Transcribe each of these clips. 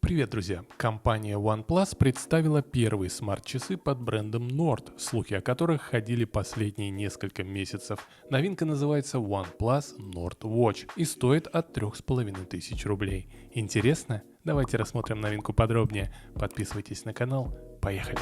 Привет, друзья! Компания OnePlus представила первые смарт-часы под брендом Nord, слухи о которых ходили последние несколько месяцев. Новинка называется OnePlus Nord Watch и стоит от 3500 рублей. Интересно? Давайте рассмотрим новинку подробнее. Подписывайтесь на канал. Поехали!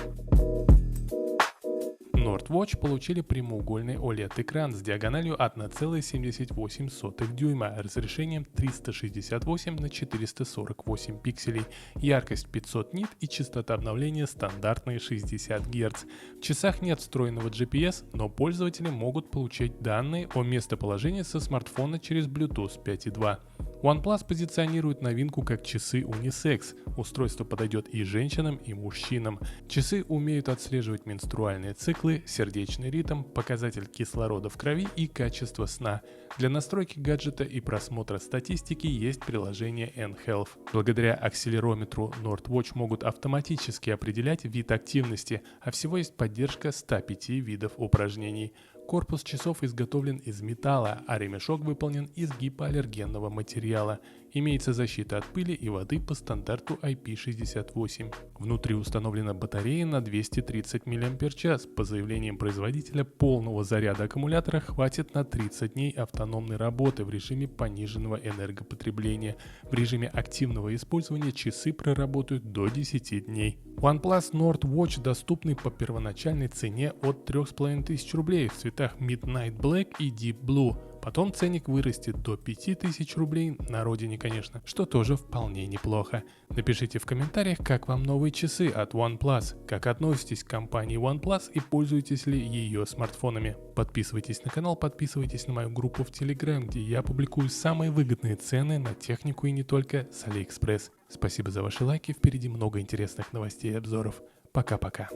Nord Watch получили прямоугольный OLED-экран с диагональю 1,78 дюйма, разрешением 368 на 448 пикселей, яркость 500 нит и частота обновления стандартные 60 Гц. В часах нет встроенного GPS, но пользователи могут получать данные о местоположении со смартфона через Bluetooth 5.2. OnePlus позиционирует новинку как часы унисекс. Устройство подойдет и женщинам, и мужчинам. Часы умеют отслеживать менструальные циклы, сердечный ритм, показатель кислорода в крови и качество сна. Для настройки гаджета и просмотра статистики есть приложение nHealth. Благодаря акселерометру Nord Watch могут автоматически определять вид активности, а всего есть поддержка 105 видов упражнений. Корпус часов изготовлен из металла, а ремешок выполнен из гипоаллергенного материала. Имеется защита от пыли и воды по стандарту IP68. Внутри установлена батарея на 230 мАч. По заявлениям производителя, полного заряда аккумулятора хватит на 30 дней автономной работы в режиме пониженного энергопотребления. В режиме активного использования часы проработают до 10 дней. OnePlus Nord Watch доступны по первоначальной цене от 3500 рублей в цветах Midnight Black и Deep Blue. Потом ценник вырастет до 5000 рублей, на родине, конечно, что тоже вполне неплохо. Напишите в комментариях, как вам новые часы от OnePlus, как относитесь к компании OnePlus и пользуетесь ли ее смартфонами. Подписывайтесь на канал, подписывайтесь на мою группу в Telegram, где я публикую самые выгодные цены на технику и не только с AliExpress. Спасибо за ваши лайки, впереди много интересных новостей и обзоров. Пока-пока.